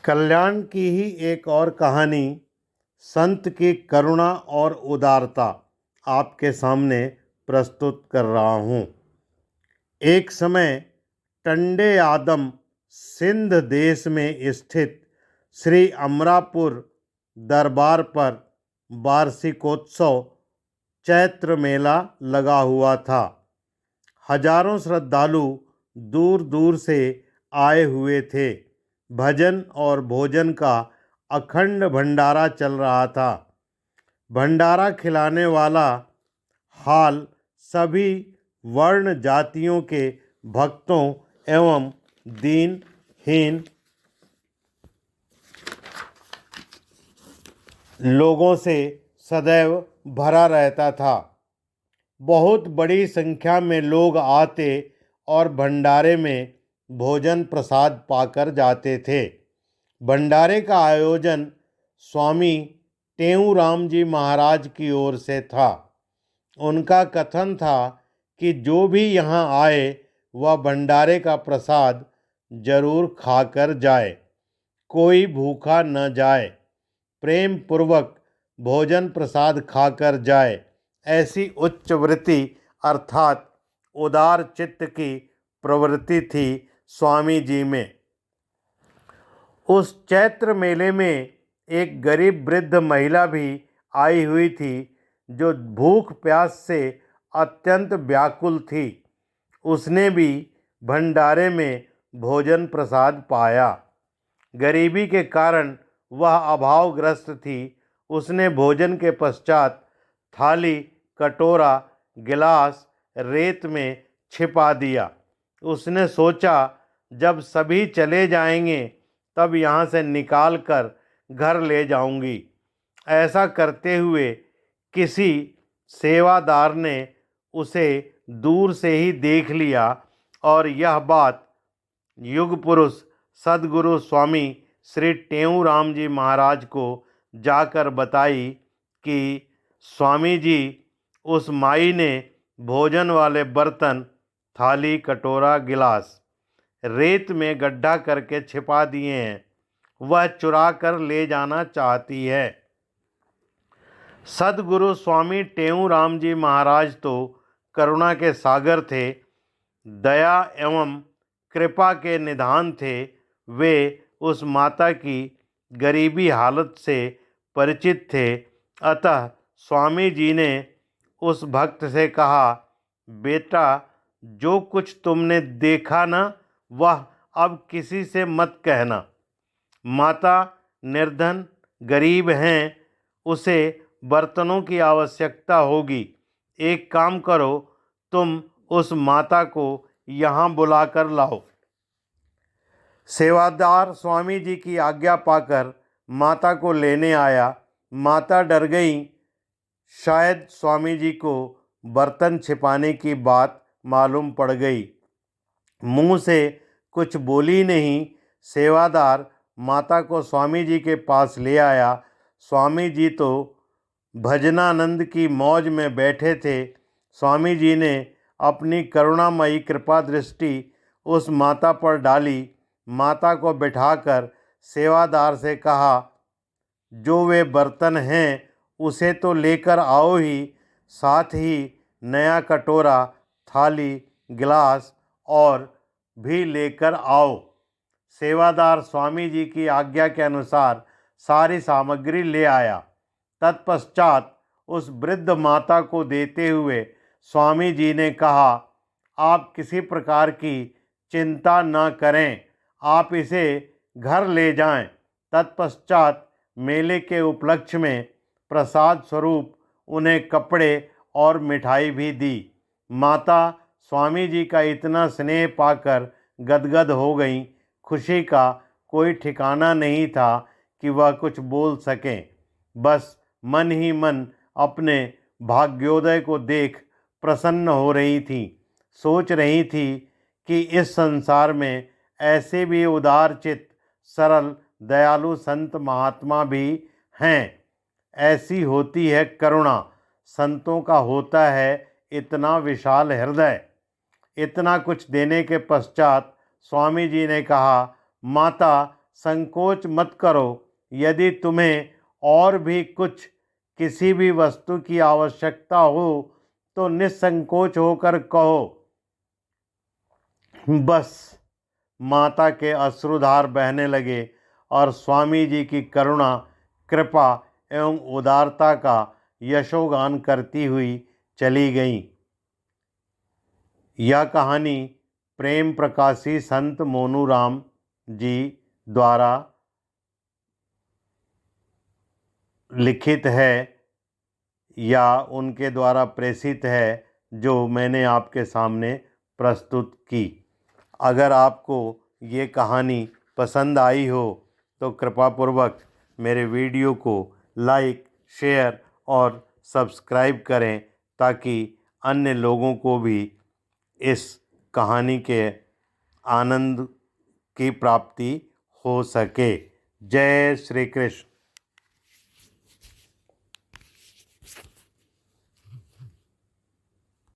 कल्याण की ही एक और कहानी संत की करुणा और उदारता आपके सामने प्रस्तुत कर रहा हूँ। एक समय टंडे आदम सिंध देश में स्थित श्री अमरापुर दरबार पर वार्षिकोत्सव चैत्र मेला लगा हुआ था। हजारों श्रद्धालु दूर दूर से आए हुए थे। भजन और भोजन का अखंड भंडारा चल रहा था। भंडारा खिलाने वाला हाल सभी वर्ण जातियों के भक्तों एवं दीनहीन लोगों से सदैव भरा रहता था। बहुत बड़ी संख्या में लोग आते और भंडारे में भोजन प्रसाद पाकर जाते थे। भंडारे का आयोजन स्वामी टेऊराम जी महाराज की ओर से था। उनका कथन था कि जो भी यहाँ आए वह भंडारे का प्रसाद जरूर खाकर जाए, कोई भूखा न जाए, प्रेम पूर्वक भोजन प्रसाद खाकर जाए। ऐसी उच्च वृत्ति अर्थात उदार चित्त की प्रवृत्ति थी स्वामी जी में। उस चैत्र मेले में एक गरीब वृद्ध महिला भी आई हुई थी जो भूख प्यास से अत्यंत व्याकुल थी। उसने भी भंडारे में भोजन प्रसाद पाया। गरीबी के कारण वह अभावग्रस्त थी। उसने भोजन के पश्चात थाली, कटोरा, गिलास रेत में छिपा दिया। उसने सोचा जब सभी चले जाएंगे तब यहाँ से निकाल कर घर ले जाऊंगी। ऐसा करते हुए किसी सेवादार ने उसे दूर से ही देख लिया और यह बात युग पुरुष सद्गुरु स्वामी श्री टेऊराम जी महाराज को जाकर बताई कि स्वामी जी, उस माई ने भोजन वाले बर्तन, थाली, कटोरा, गिलास रेत में गड्ढा करके छिपा दिए हैं। वह चुरा कर ले जाना चाहती है। सद्गुरु स्वामी टेऊराम जी महाराज तो करुणा के सागर थे, दया एवं कृपा के निधान थे। वे उस माता की गरीबी हालत से परिचित थे। अतः स्वामी जी ने उस भक्त से कहा, बेटा, जो कुछ तुमने देखा ना, वह अब किसी से मत कहना। माता निर्धन गरीब हैं, उसे बर्तनों की आवश्यकता होगी। एक काम करो, तुम उस माता को यहाँ बुलाकर लाओ। सेवादार स्वामी जी की आज्ञा पाकर माता को लेने आया। माता डर गई। शायद स्वामी जी को बर्तन छिपाने की बात मालूम पड़ गई। मुंह से कुछ बोली नहीं। सेवादार माता को स्वामी जी के पास ले आया। स्वामी जी तो भजनानंद की मौज में बैठे थे। स्वामी जी ने अपनी करुणामयी कृपा दृष्टि उस माता पर डाली। माता को बिठाकर सेवादार से कहा, जो वे बर्तन हैं उसे तो लेकर आओ ही, साथ ही नया कटोरा, थाली, गिलास और भी लेकर आओ। सेवादार स्वामी जी की आज्ञा के अनुसार सारी सामग्री ले आया। तत्पश्चात उस वृद्ध माता को देते हुए स्वामी जी ने कहा, आप किसी प्रकार की चिंता न करें, आप इसे घर ले जाएं। तत्पश्चात मेले के उपलक्ष्य में प्रसाद स्वरूप उन्हें कपड़े और मिठाई भी दी। माता स्वामी जी का इतना स्नेह पाकर गदगद हो गईं। खुशी का कोई ठिकाना नहीं था कि वह कुछ बोल सकें। बस मन ही मन अपने भाग्योदय को देख प्रसन्न हो रही थी। सोच रही थी कि इस संसार में ऐसे भी उदारचित्त, सरल, दयालु संत महात्मा भी हैं। ऐसी होती है करुणा। संतों का होता है इतना विशाल हृदय। इतना कुछ देने के पश्चात स्वामी जी ने कहा, माता, संकोच मत करो। यदि तुम्हें और भी कुछ किसी भी वस्तु की आवश्यकता हो तो निसंकोच होकर कहो। बस माता के अश्रुधार बहने लगे और स्वामी जी की करुणा, कृपा एवं उदारता का यशोगान करती हुई चली गईं। यह कहानी प्रेम प्रकाशी संत मोनूराम जी द्वारा लिखित है या उनके द्वारा प्रेषित है, जो मैंने आपके सामने प्रस्तुत की। अगर आपको ये कहानी पसंद आई हो तो कृपापूर्वक मेरे वीडियो को लाइक, शेयर और सब्सक्राइब करें, ताकि अन्य लोगों को भी इस कहानी के आनंद की प्राप्ति हो सके। जय श्री कृष्ण।